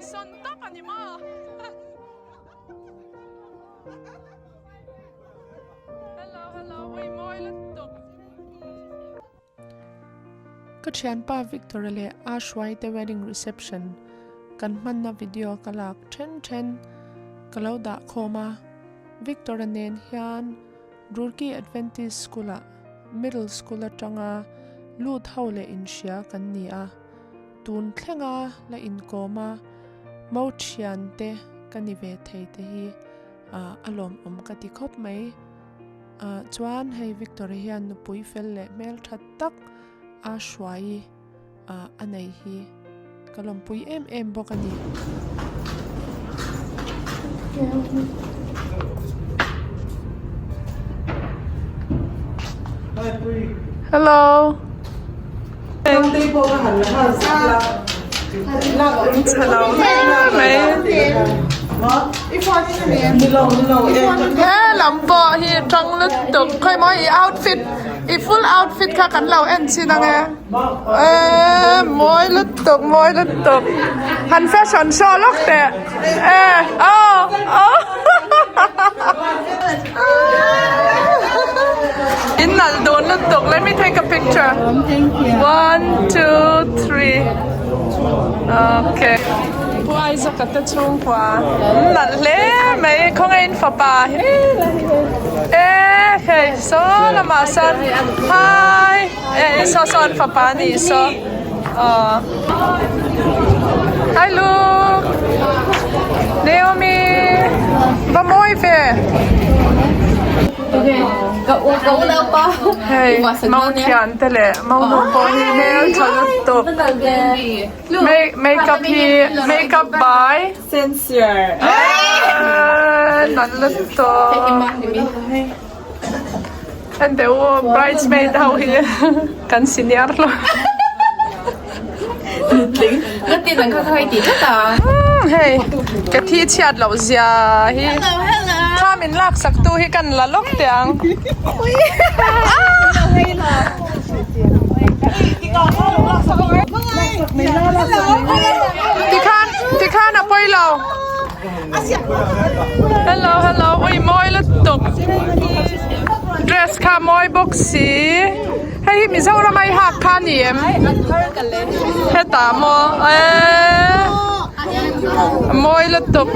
son tak ani ma hello oi moi lutuk ka thianpa Victoria Ahruaii the wedding reception kan manna video kalak then kalau da khoma Victoria nen hian Rurki Adventist School middle school atanga lut haule in sia kan ni a tun thlenga la in koma mo thian te kan ve thei te hi alom ka ti khop mai chuan hei Victoria hian nupui fel le hmeltha tak Ahruaii anei hi kalom pui em bokani hello hello lampo hi trong lut tuk khoi moi outfit full outfit kha kan lau en chi na nge moi lut tuk han fashion show lok te in nal don lut tuk let me take a picture 1 2 3 okayผู้ไอ้สักกัดช่วงกว่านั่นแหละไม่คงเองฝ่าป่าเฮ้ยโซละมาสันไฮโซนฝ่าป่านี่โซไฮลูกเนโอมีบ้าโมยเฟ่cậu đâu có hey mau thian te le mau no po hi nail chalut to makeup by sincere nan lut to and the bridesmaid how here kan senior lo cái tiền là khơi tí tất à hey cái thi chat lo zia hiถ้ามินลากสักตู้ให้กันละลกเตียงที่ข้านอ่ะไปเราฮัลโหลอุ้ยมอยละตก dress ค่ะมอยบ็อกซี่ให้มิเจ้าละไม่หักค่าเนียมให้ตามมอยละตก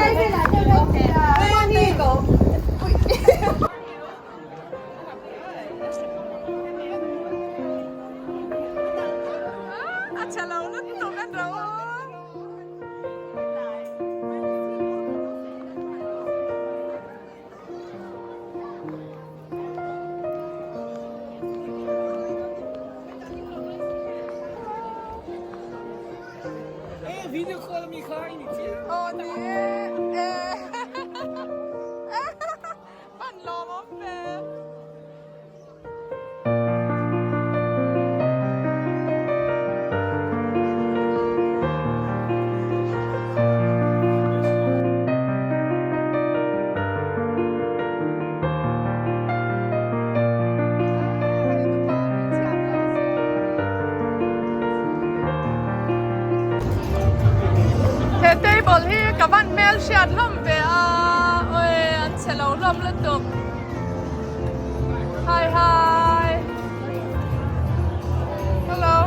video call mi khai ni chiนี่ปั่นลมอมเบbol hi kaban mel shiat lom pe oi an chelo lom la tuk hi hello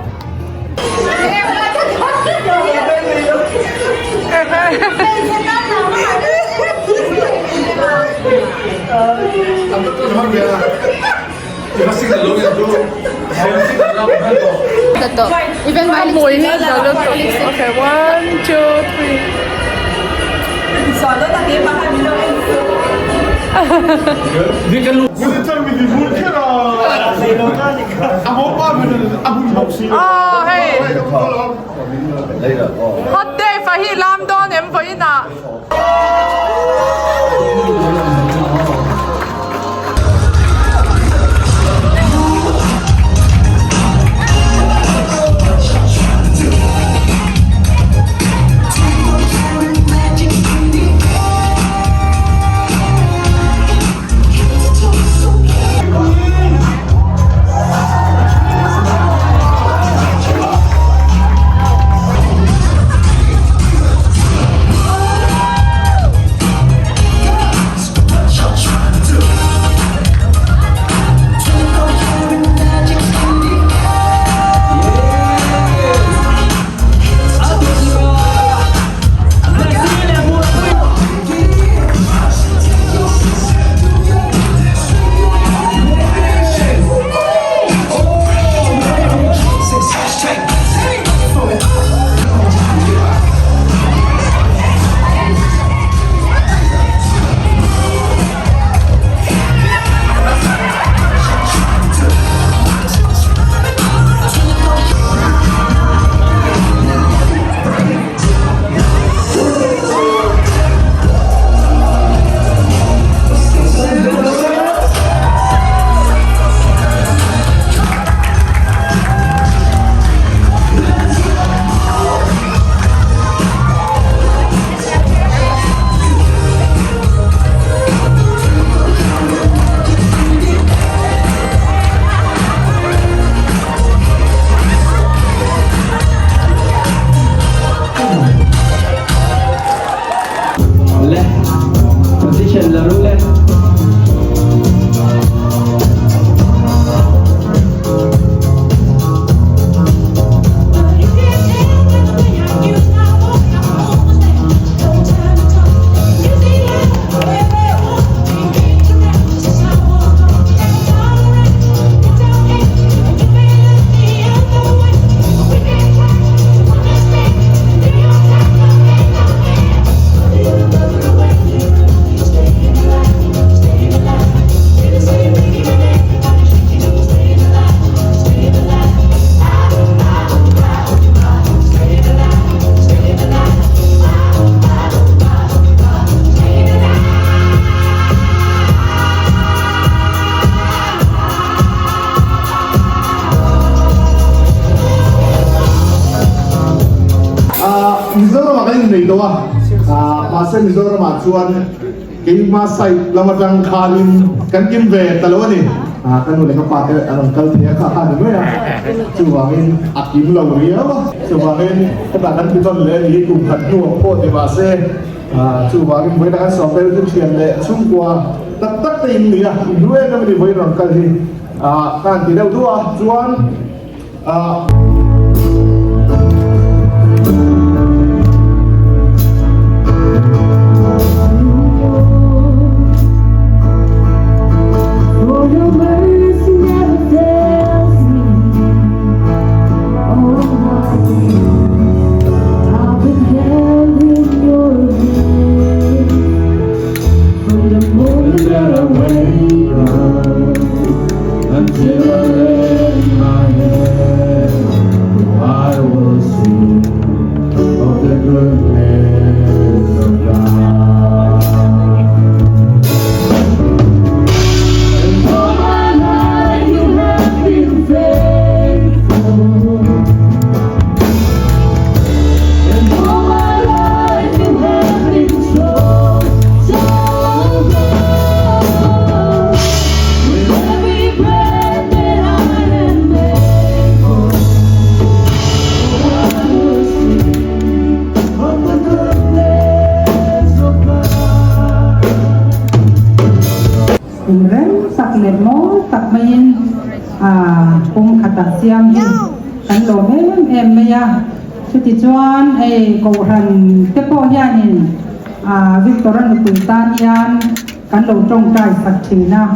even my mùi hết rồi luôn okay 1 2 3 sòn nó ta kiếm mà hai mình đâu你跟路，我是证明你不去了。阿毛爸们，阿毛老师。哦嘿hot day 發現攬多年發現啊 này đâu mà xem rồi mà chuan cái mà sai làm mà đang khalin kan kim về talo ni kan nuôi cái part anh câu thì các anh nói chú vào bên akim lâu rồi á chú vào bên các bạn đang đi tuần lễ đi cùng thật nhiều phố thì bà sẽ chú vào bên với các shop bên tuyên truyền lệ xung qua tất tất tình đi nuôi cái gì với rồi cái gì kan thì đâu thua chuan cùng khát đặt xiêm cảnh lộ em bây giờ sự ti chuan cầu hành tiếp po gia đình Victor nupui tan yan cảnh lộ trong trại sạch chỉ na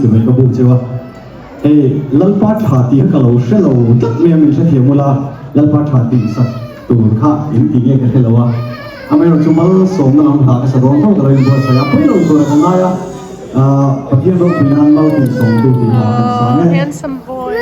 thì mình có buồn chưa? Lần ba trả tiền cả lâu sẽ lâu tất mình sẽ thiếu mula lần ba trả tiền sạch tụ khá in tiền nghe cái lâu mình rồi chúng mình sống nó làm hả cái sản phẩm của mình vừa sẽ bây giờ tôi là ngay bắt đầu rồi mình ăn lâu thì sống tụ thì handsome boy.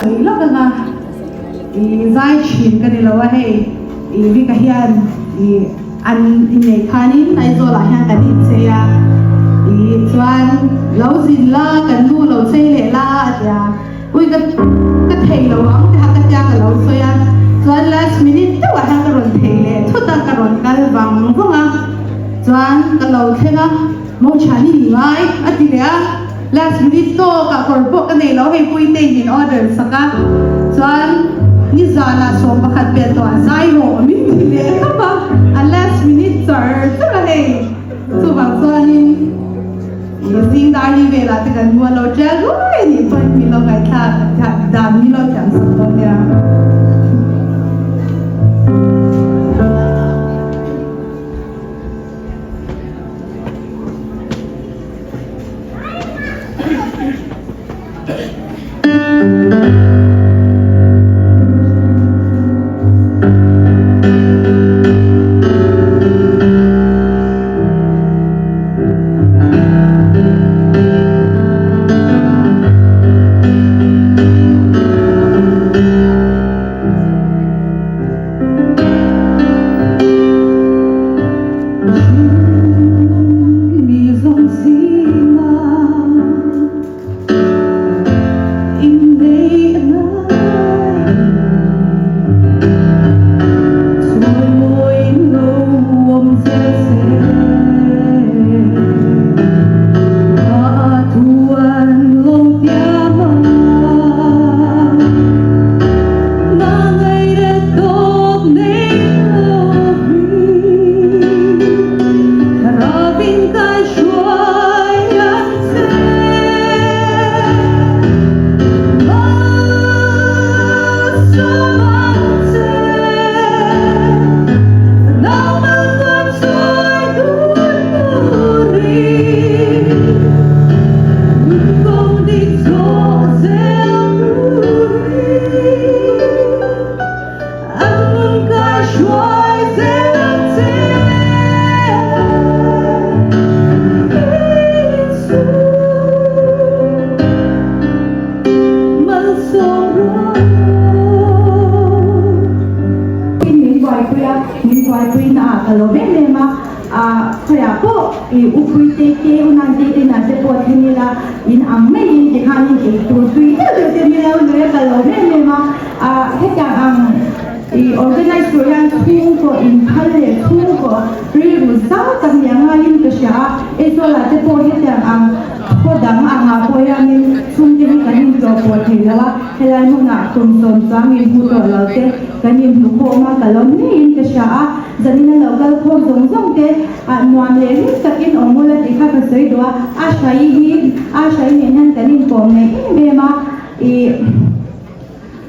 lo nga zai chin ka ni lo hey vi ka hian an nei khanin Aizawl la hian kan in se ya chuan lo zin la kan lu lo sei le la ya ui ka thei lo ang ka tia ka lo so ya chuan last minute to wa ha ka ron thei le thuta ka ron kal wang ko nga chuan ka lo thenga mo chani ni mai ati le last minute to ka korpo ka nei lo hei pui te in order saka chuan ni zana som pakhat pe to zai ho min le ka ba a last minute sir to hei so bang chuanin using darli vela te kan nuwa lo jago ni point mi lo kai tha dam mi lo chang sa to ya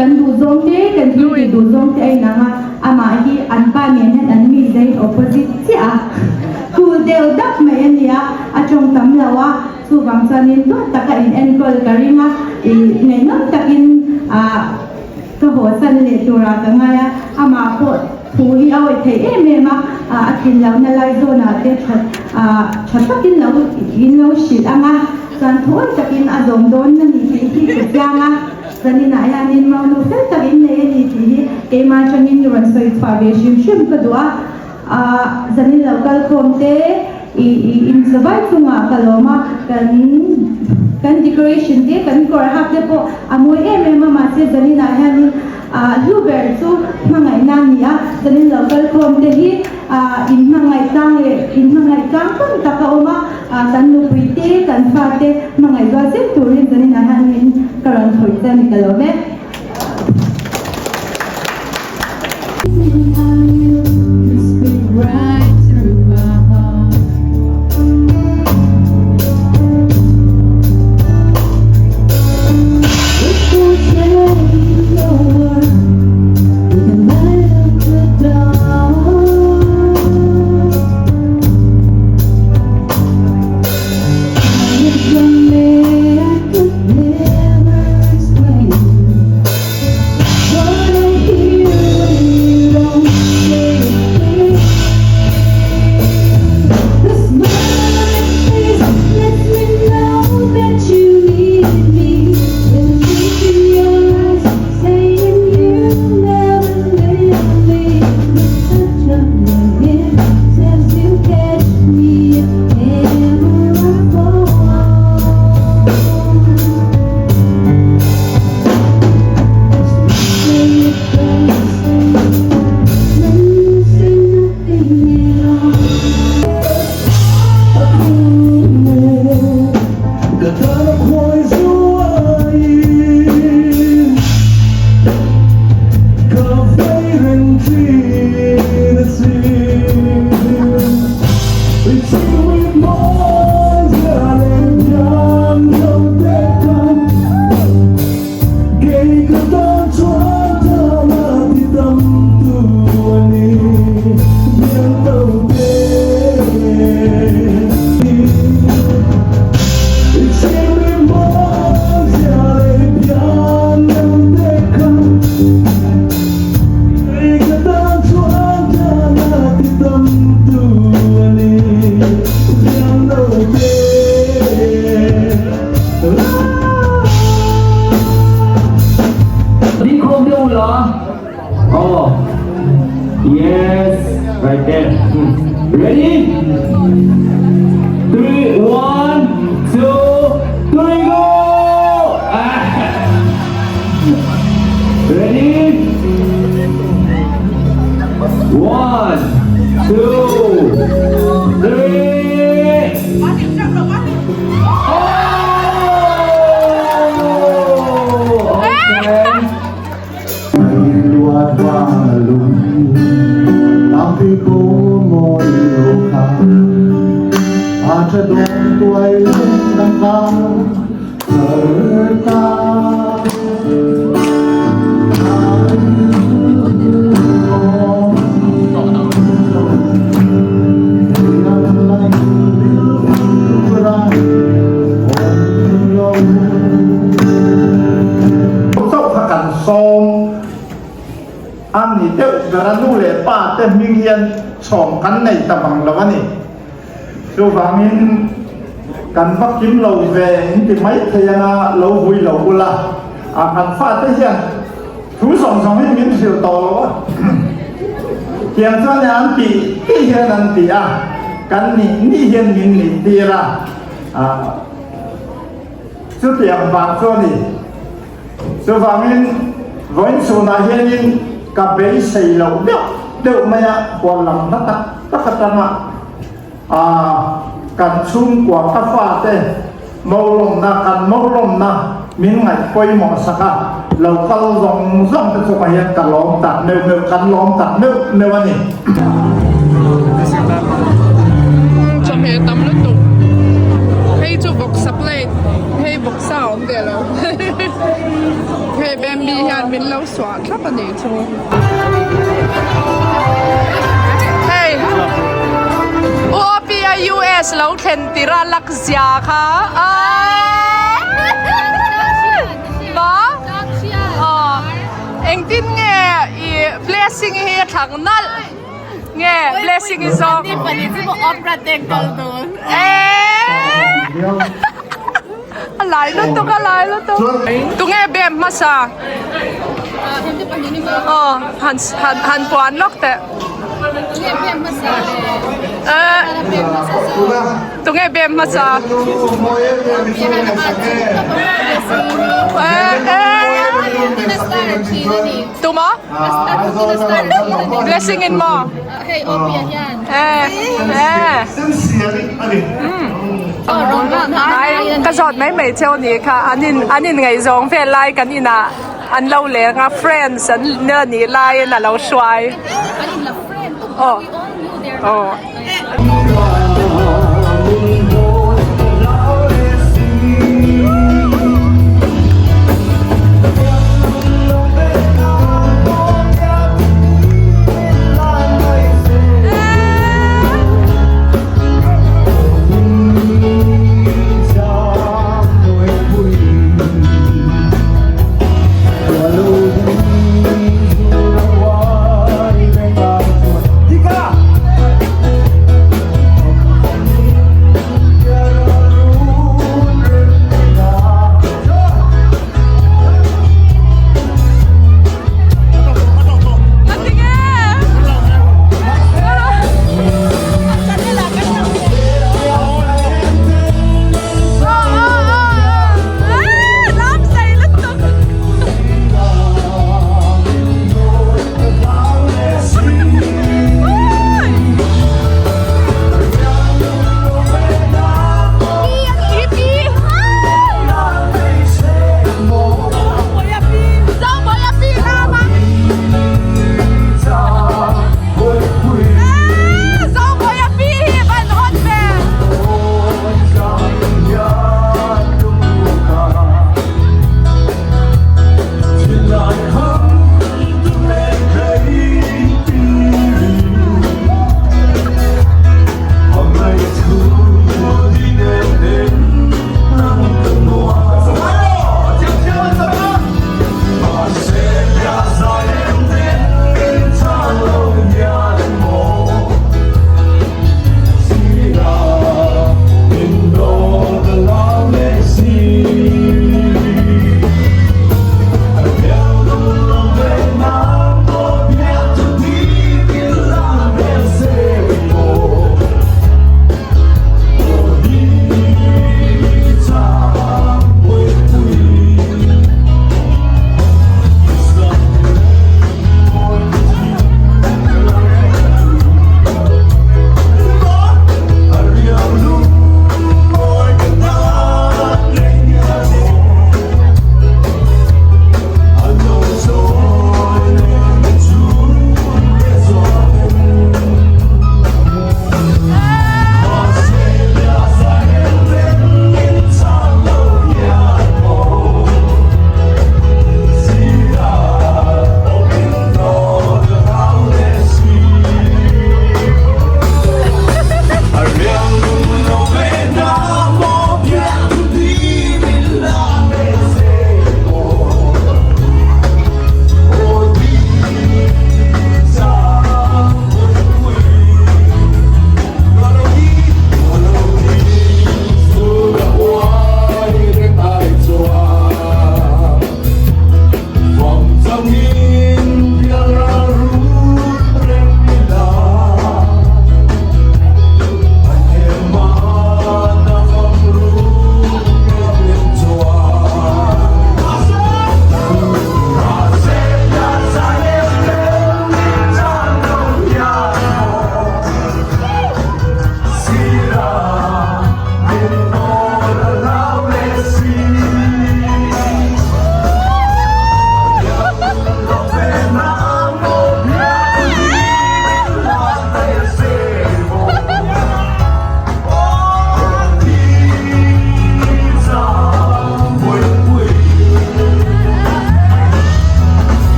kan du zong te kan du zong te ai na ama hi an pa ne an mi dai opposite sia ku deu dak me ania a chong tam lawa su bang sanin do taka in enkol karima ne non takin ka ho san le tura ka ngaya ama po thu hi awai thei em ma a thin law na lai do na te chat takin law in law shit anga san thoi takin a zong don na ni ti ka Zanina ayanin mau nusa takin na yan iti kay machangin yuran so it's foundation shim kadua zanin local komte in sabay tunga kaloma kan decoration de kan kor hap de po amoy mama se zanina ayanin luber so mga inaniya zanin local komte hi in mga tang pang takaoma kan nupui te kan fate mga iwasin turin zanin ayanin karon hoita ni kalome Never explain nula. Oh, yes, right there. Ready? 3, 1, 2, 3, go! Ready? 1, 2, 3. Tapi ko mo iluha at doon tuwa'y nangka sertaอันนี้เด็กกระนู้เลยป้าเต็มมิเรียนช่องกันในตะบังละวันนี้ชูฟังมินกันพักกิมเราเวงที่ไม่เทียนะเราหุยเราบุละกันฟาดได้ยังทุกสองให้มินเสียวต่อแล้ววะเทียนส่วนนี้อันตีที่เฮียนันตีกันนี่เฮียนมินนี่ตีละสุดเตียงบางส่วนนี้ชูฟังมินวันสุนัขเฮียนกับเบย์ใส่เราเดี๋ยวไม่กวนหลังนักตันกันชุ่มกว่ากาแฟเต้มอลมนะกันมอลมนะมินไงปอยหมอสักเราก็ลองเป็นสมัยกันล้อมตัดเนื้อกันล้อมตัดเนื้อวันนี้จะเห็นตำลึกตุกให้จูบกสับเลยให้บกสาวเดี๋ยวเราให้แบมบี้ฮันเป็นเราสวนครับอันนี้ชูเฮ้ยโอปีอายูเอสเราเข็นติราลักษยาค่ะบ้าเอ็งตินเงี้ยอี blessing เฮียถังนั่นเงี้ย blessing อีสองนี่เป็นที่บอกออฟประเด็นกันตัวอะไรแล้วตัวอะไรแล้วตัวตัวเงี้ยเบมมาซาหันปวนล็อกแต่ตัวเงี้ยเบมมาซาตัวมั้ง blessing in มั้งก็สอนไม่ไม่เท่านี้ค่ะอันนี้ไงจงเพื่อไล่กันนี่นะอันเราเลี้ยงfriends อันเนื้อนี่ไล่น่ะเราช่วยโอ้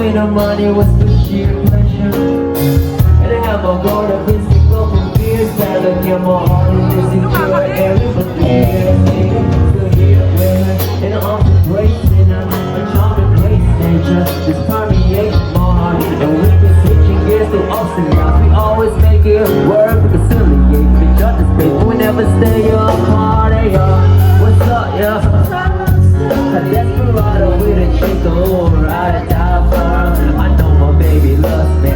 away the money was for sheer pleasure. And I have my gold of physical from fears that look in my heart is insecure. Every but 3 years later, still here with her in the arms embracing her. A charming place, nature just permeates my heart. And we've been switching gears through ups and downs. We always make it work, we conciliate, we judge the space, but we never stay apart. Hey, what's up, yeah? A desperado with a chick, oh, ride or die for her. I know my baby loves me.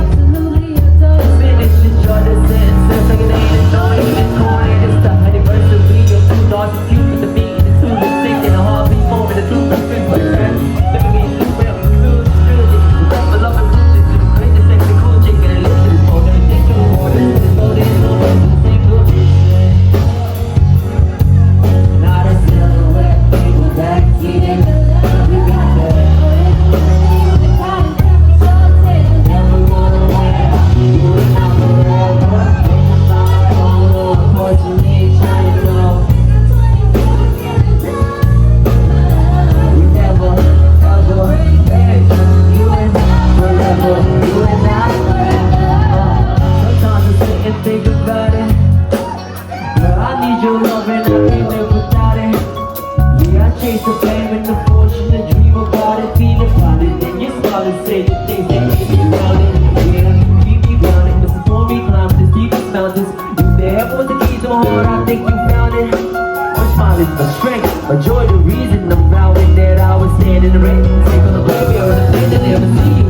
Finish enjoy the sentence, like it ain't annoying, it's corny, it's the anniversary of 2 dogs, it's cute with the beat, it's too lip sync, and a heartbeat moment, the truth, the truth, but it's look at me, it's real, it's true, it's trilogy. I love it, it's the greatest, sexy, cool chick, and it lives in this mode, and it's too more, this is more, this is more, this is single. Not a silhouette, people back here. Think about it. Girl, I need your love and I can't live without it. Yeah, I chase the fame and the fortune and dream about it, feel about it. Then you start to say the things that keep me grounded. Yeah, keep me grounded, but before me climb the deepest mountains. If there ever was a key to my heart, I think you found it. My smile is my strength, my joy, the reason I'm vowing that I would stand in the rain. Take on the baby or the thing that never see you.